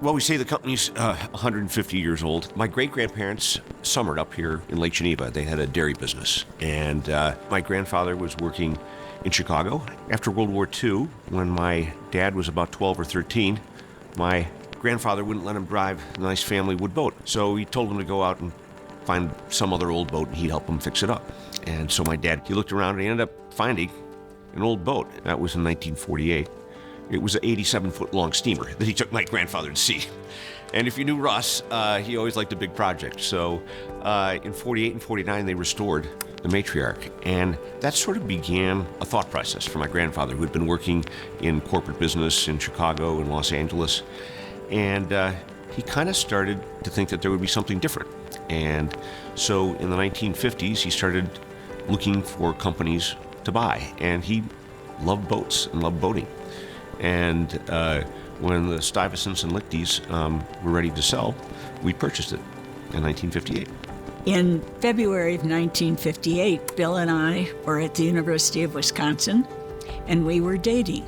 Well, we say the company's 150 years old. My great-grandparents summered up here in Lake Geneva. They had a dairy business. And my grandfather was working in Chicago. After World War II, when my dad was about 12 or 13, my grandfather wouldn't let him drive a nice family wood boat. So he told him to go out and find some other old boat, and he'd help him fix it up. And so my dad, he looked around and he ended up finding an old boat. That was in 1948. It was an 87-foot long steamer that he took my grandfather to see. And if you knew Russ, he always liked a big project. So in 48 and 49, they restored the matriarch. And that sort of began a thought process for my grandfather, who had been working in corporate business in Chicago and Los Angeles. And he kind of started to think that there would be something different. And so in the 1950s, he started looking for companies to buy. And he loved boats and loved boating. And when the Stuyvesants and Lichties were ready to sell, we purchased it in 1958. In February of 1958, Bill and I were at the University of Wisconsin, and we were dating.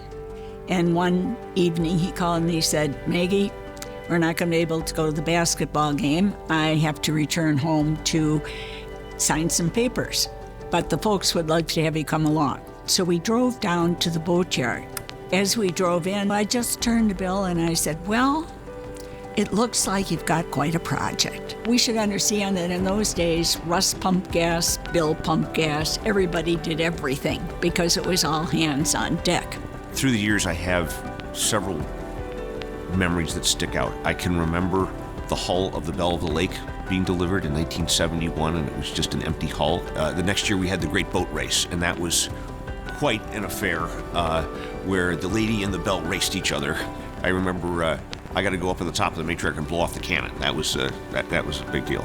And one evening he called and he said, "Maggie, we're not going to be able to go to the basketball game. I have to return home to sign some papers, but the folks would like to have you come along." So we drove down to the boatyard. As we drove in, I just turned to Bill and I said, "Well, it looks like you've got quite a project." We should understand that in those days, Russ pumped gas, Bill pumped gas, everybody did everything because it was all hands on deck. Through the years, I have several memories that stick out. I can remember the hull of the Belle of the Lake being delivered in 1971, and it was just an empty hull. The next year, we had the Great Boat Race, and that was quite an affair where the lady and the belle raced each other. I remember I got to go up to the top of the matriarch and blow off the cannon. That was a big deal.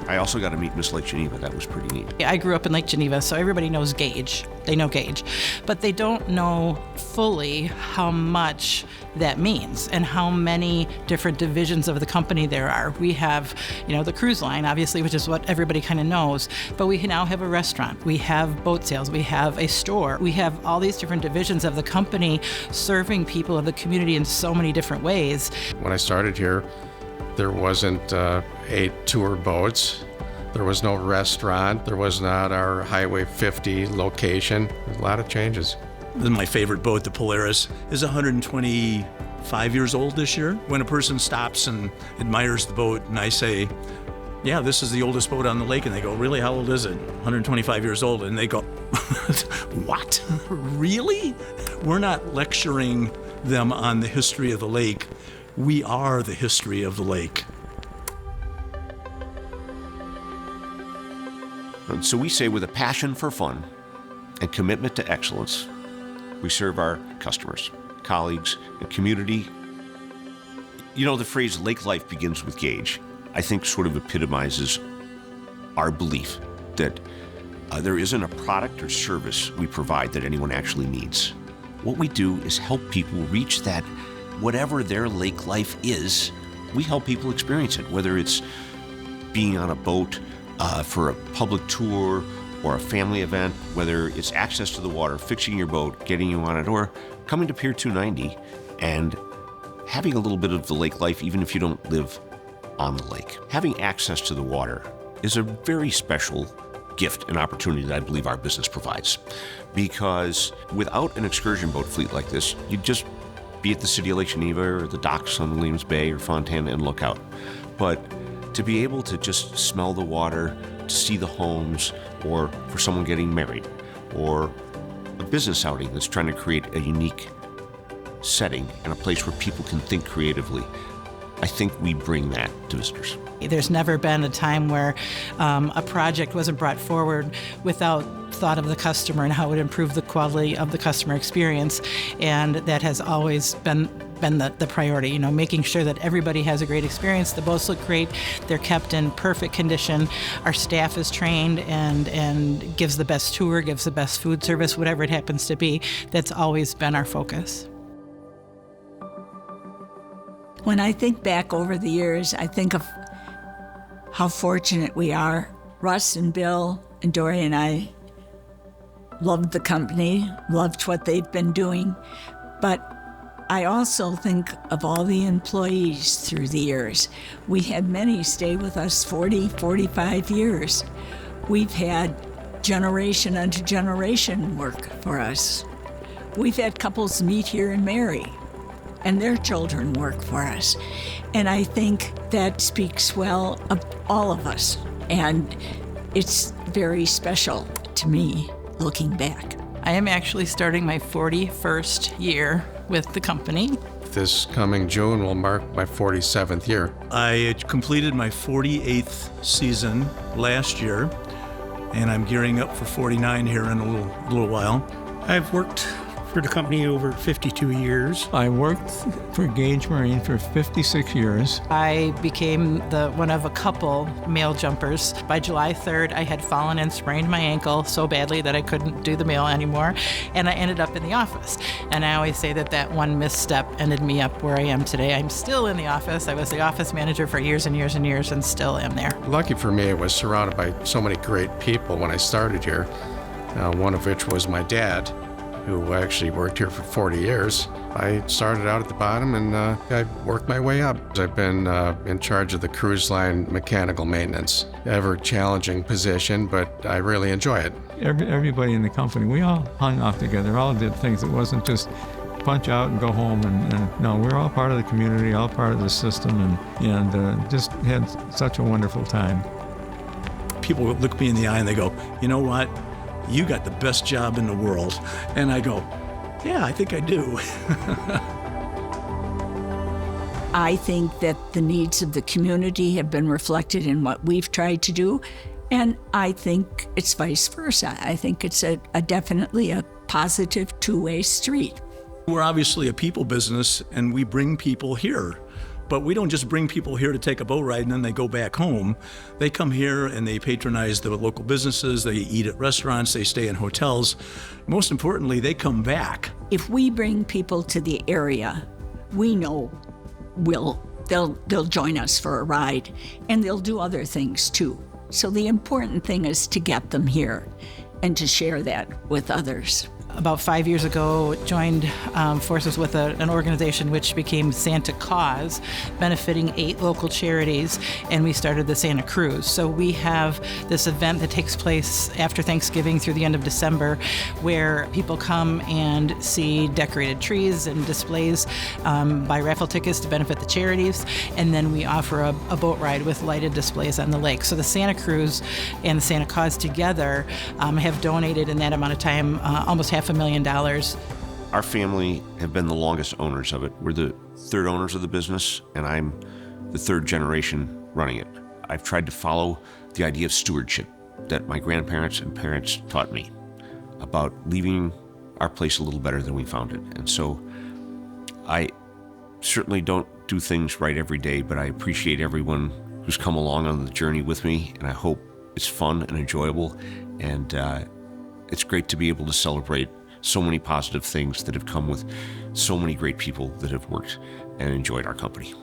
I also got to meet Miss Lake Geneva. That was pretty neat. I grew up in Lake Geneva, so everybody knows Gage. They know Gage, but they don't know fully how much that means and how many different divisions of the company there are. We have, the cruise line, obviously, which is what everybody kind of knows, but we now have a restaurant, we have boat sales, we have a store, we have all these different divisions of the company serving people of the community in so many different ways. When I started here, there wasn't 8 tour boats. There was no restaurant. There was not our Highway 50 location. There's a lot of changes. My favorite boat, the Polaris, is 125 years old this year. When a person stops and admires the boat and I say, "Yeah, this is the oldest boat on the lake," and they go, "Really? How old is it?" 125 years old. And they go, "What? Really?" We're not lecturing them on the history of the lake. We are the history of the lake. And so we say, with a passion for fun and commitment to excellence, we serve our customers, colleagues, and community. The phrase "lake life begins with Gage," I think sort of epitomizes our belief that there isn't a product or service we provide that anyone actually needs. What we do is help people reach that, whatever their lake life is, we help people experience it, whether it's being on a boat for a public tour or a family event, whether it's access to the water, fixing your boat, getting you on it, or coming to Pier 290 and having a little bit of the lake life, even if you don't live on the lake. Having access to the water is a very special gift and opportunity that I believe our business provides, because without an excursion boat fleet like this, you'd just be at the city of Lake Geneva or the docks on Williams Bay or Fontana and look out. But to be able to just smell the water, to see the homes, or for someone getting married, or a business outing that's trying to create a unique setting and a place where people can think creatively, I think we bring that to visitors. There's never been a time where a project wasn't brought forward without thought of the customer and how it would improve the quality of the customer experience, and that has always been the priority, making sure that everybody has a great experience. The boats look great, they're kept in perfect condition, our staff is trained and gives the best tour, gives the best food service, whatever it happens to be. That's always been our focus. When I think back over the years, I think of how fortunate we are. Russ and Bill and Dory and I loved the company, loved what they've been doing, but I also think of all the employees through the years. We had many stay with us 40, 45 years. We've had generation unto generation work for us. We've had couples meet here and marry, and their children work for us. And I think that speaks well of all of us. And it's very special to me looking back. I am actually starting my 41st year with the company. This coming June will mark my 47th year. I completed my 48th season last year, and I'm gearing up for 49 here in a little while. I've worked for the company over 52 years. I worked for Gage Marine for 56 years. I became one of a couple mail jumpers. By July 3rd, I had fallen and sprained my ankle so badly that I couldn't do the mail anymore, and I ended up in the office. And I always say that one misstep ended me up where I am today. I'm still in the office. I was the office manager for years and years and years and still am there. Lucky for me, I was surrounded by so many great people when I started here, one of which was my dad, who actually worked here for 40 years. I started out at the bottom and I worked my way up. I've been in charge of the cruise line mechanical maintenance. Ever challenging position, but I really enjoy it. Everybody in the company, we all hung off together, all did things. It wasn't just punch out and go home. And no, we're all part of the community, all part of the system, and just had such a wonderful time. People look me in the eye and they go, you know what? You got the best job in the world. And I go, yeah, I think I do. I think that the needs of the community have been reflected in what we've tried to do, and I think it's vice versa. I think it's definitely a positive two-way street. We're obviously a people business, and we bring people here. But we don't just bring people here to take a boat ride and then they go back home. They come here and they patronize the local businesses, they eat at restaurants, they stay in hotels. Most importantly, they come back. If we bring people to the area, we know they'll join us for a ride, and they'll do other things too. So the important thing is to get them here and to share that with others. About 5 years ago, joined forces with an organization which became Santa Cause, benefiting 8 local charities, and we started the Santa Cruise. So we have this event that takes place after Thanksgiving through the end of December, where people come and see decorated trees and displays, buy raffle tickets to benefit the charities, and then we offer a boat ride with lighted displays on the lake. So the Santa Cruise and the Santa Cause together have donated in that amount of time almost $500,000. Our family have been the longest owners of it. We're the third owners of the business, and I'm the third generation running it. I've tried to follow the idea of stewardship that my grandparents and parents taught me about leaving our place a little better than we found it. And so I certainly don't do things right every day, but I appreciate everyone who's come along on the journey with me, and I hope it's fun and enjoyable. And it's great to be able to celebrate so many positive things that have come with so many great people that have worked and enjoyed our company.